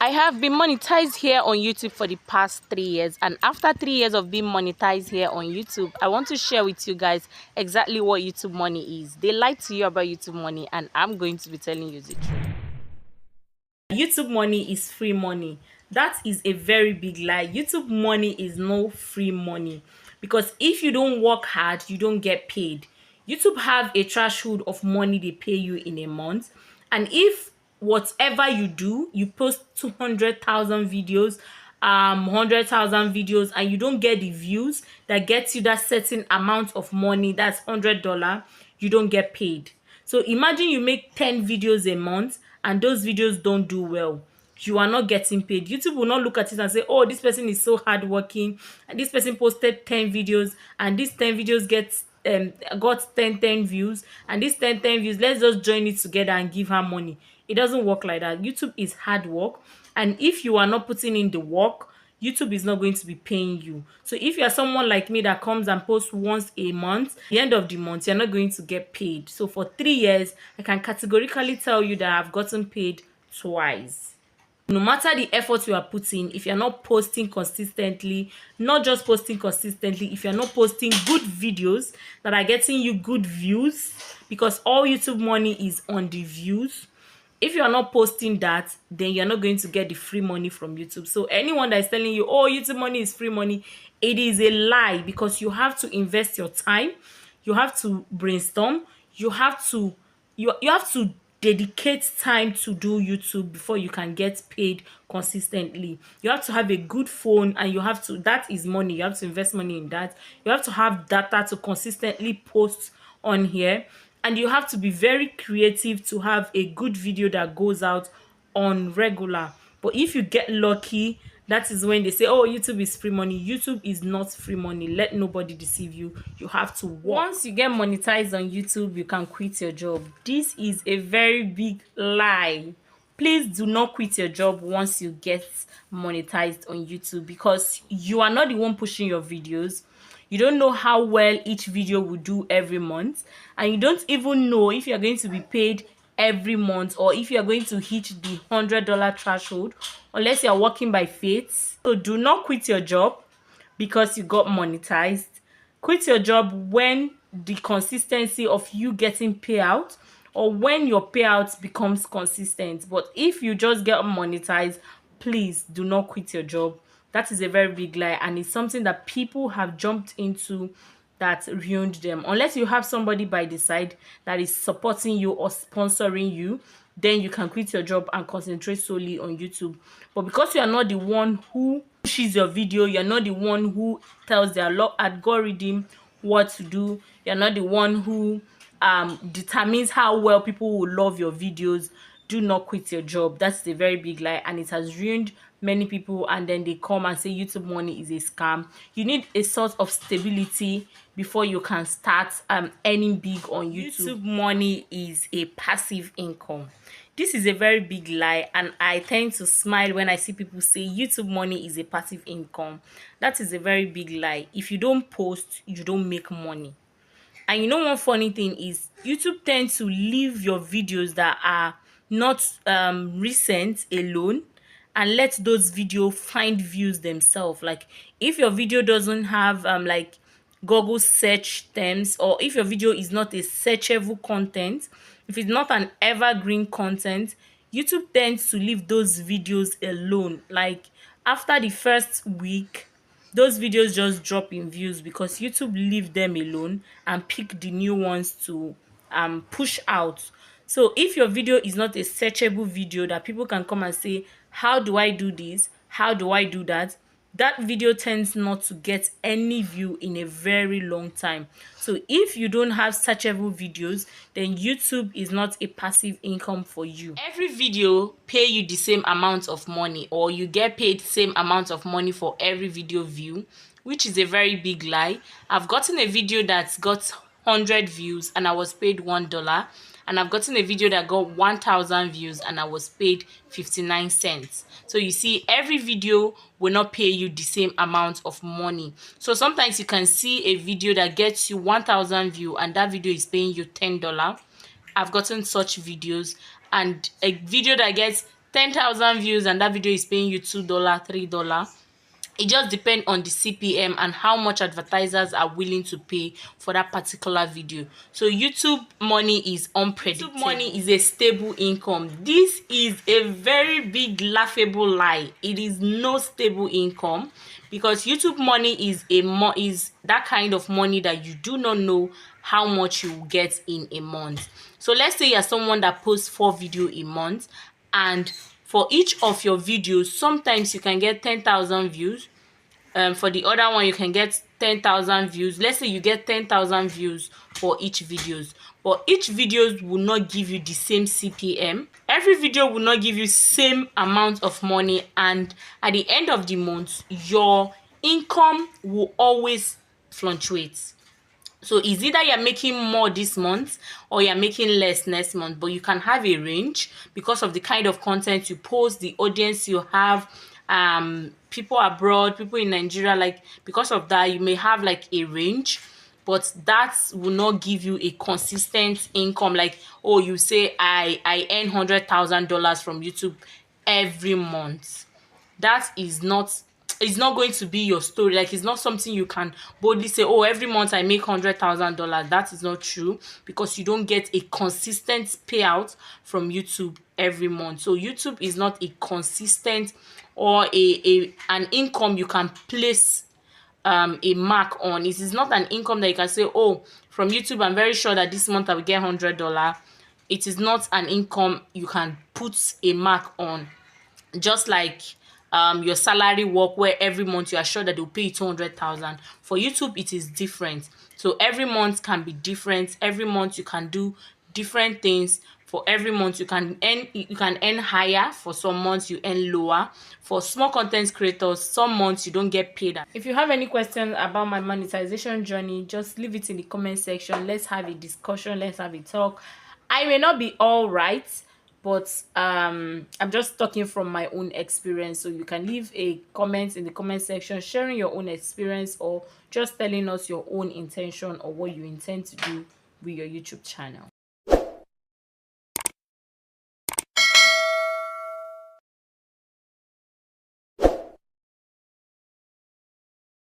I have been monetized here on YouTube for the past 3 years, and after 3 years of being monetized here on YouTube, I want to share with you guys exactly what YouTube money is. They lie to you about YouTube money, and I'm going to be telling you the truth. YouTube money is free money. That is a very big lie. YouTube money is no free money, because if you don't work hard, you don't get paid. YouTube have a threshold of money they pay you in a month, and if whatever you do, you post 200,000 videos, 100,000 videos, and you don't get the views that gets you that certain amount of money, that's $100, you don't get paid. So imagine you make 10 videos a month and those videos don't do well. You are not getting paid. YouTube will not look at it and say, oh, this person is so hardworking, and this person posted 10 videos, and these 10 videos got 10 views, and these 10 views, let's just join it together and give her money. It doesn't work like that. YouTube is hard work, and if you are not putting in the work, YouTube is not going to be paying you. So if you're someone like me that comes and posts once a month, at the end of the month, you're not going to get paid. So for 3 years, I can categorically tell you that I've gotten paid twice. No matter the effort you are putting, if you're not posting consistently, not just posting consistently, if you're not posting good videos that are getting you good views, because all YouTube money is on the views, if you are not posting that, then you're not going to get the free money from YouTube. So anyone that is telling you, oh, YouTube money is free money, it is a lie, because you have to invest your time, you have to brainstorm, you have to dedicate time to do YouTube before you can get paid consistently. You have to have a good phone, and you have to, that is money, you have to invest money in that. You have to have data to consistently post on here, and you have to be very creative to have a good video that goes out on regular. But if you get lucky, that is when they say, oh, YouTube is free money. YouTube is not free money. Let nobody deceive you. You have to work. Once you get monetized on YouTube, you can quit your job. This is a very big lie. Please do not quit your job once you get monetized on YouTube, because you are not the one pushing your videos. You don't know how well each video will do every month, and you don't even know if you're going to be paid every month, or if you're going to hit the $100 threshold, unless you're working by faith. So do not quit your job because you got monetized. Quit your job when the consistency of you getting payout, or when your payouts becomes consistent. But if you just get monetized, please do not quit your job. That is a very big lie, and it's something that people have jumped into that ruined them. Unless you have somebody by the side that is supporting you or sponsoring you, then you can quit your job and concentrate solely on YouTube. But because you are not the one who pushes your video, you're not the one who tells their algorithm what to do, you're not the one who determines how well people will love your videos, do not quit your job. That's a very big lie, and it has ruined many people. And then they come and say YouTube money is a scam. You need a sort of stability before you can start earning big on YouTube. YouTube money is a passive income. This is a very big lie, and I tend to smile when I see people say YouTube money is a passive income. That is a very big lie. If you don't post, you don't make money. And you know, one funny thing is YouTube tends to leave your videos that are not recent alone, and let those videos find views themselves. Like if your video doesn't have like Google search terms, or if your video is not a searchable content, if it's not an evergreen content, YouTube tends to leave those videos alone. Like after the first week, those videos just drop in views, because YouTube leave them alone and pick the new ones to push out. So if your video is not a searchable video that people can come and say, how do I do this, how do I do that, that video tends not to get any view in a very long time. So if you don't have searchable videos, then YouTube is not a passive income for you. Every video pay you the same amount of money, or you get paid same amount of money for every video view, which is a very big lie. I've gotten a video that's got 100 views and I was paid $1, and I've gotten a video that got 1,000 views and I was paid 59 cents. So you see, every video will not pay you the same amount of money. So sometimes you can see a video that gets you 1,000 views and that video is paying you $10. I've gotten such videos. And a video that gets 10,000 views and that video is paying you $2, $3. It just depends on the CPM and how much advertisers are willing to pay for that particular video. So YouTube money is unpredictable. YouTube money is a stable income. This is a very big laughable lie. It is no stable income, because YouTube money is is that kind of money that you do not know how much you will get in a month. So let's say you're someone that posts 4 videos a month, and for each of your videos, sometimes you can get 10,000 views. For the other one, you can get 10,000 views. Let's say you get 10,000 views for each videos, but each videos will not give you the same CPM. Every video will not give you same amount of money, and at the end of the month, your income will always fluctuate. So it's either you're making more this month or you're making less next month, but you can have a range because of the kind of content you post, the audience you have, people abroad, people in Nigeria. Like, because of that, you may have like a range, but that will not give you a consistent income. Like, oh, you say I earn $100,000 from YouTube every month. That is not, it's not going to be your story. Like, it's not something you can boldly say, oh, every month I make $100,000. That is not true, because you don't get a consistent payout from YouTube every month. So YouTube is not a consistent or an income you can place a mark on. It is not an income that you can say, oh, from YouTube I'm very sure that this month I will get $100. It is not an income you can put a mark on. Just like your salary work, where every month you are sure that they'll pay you 200,000. For YouTube, it is different. So every month can be different. Every month you can do different things. For every month you can earn higher. For some months you earn lower. For small content creators, some months you don't get paid. If you have any questions about my monetization journey, just leave it in the comment section. Let's have a discussion. Let's have a talk. I may not be all right, but I'm just talking from my own experience. So you can leave a comment in the comment section sharing your own experience, or just telling us your own intention or what you intend to do with your YouTube channel.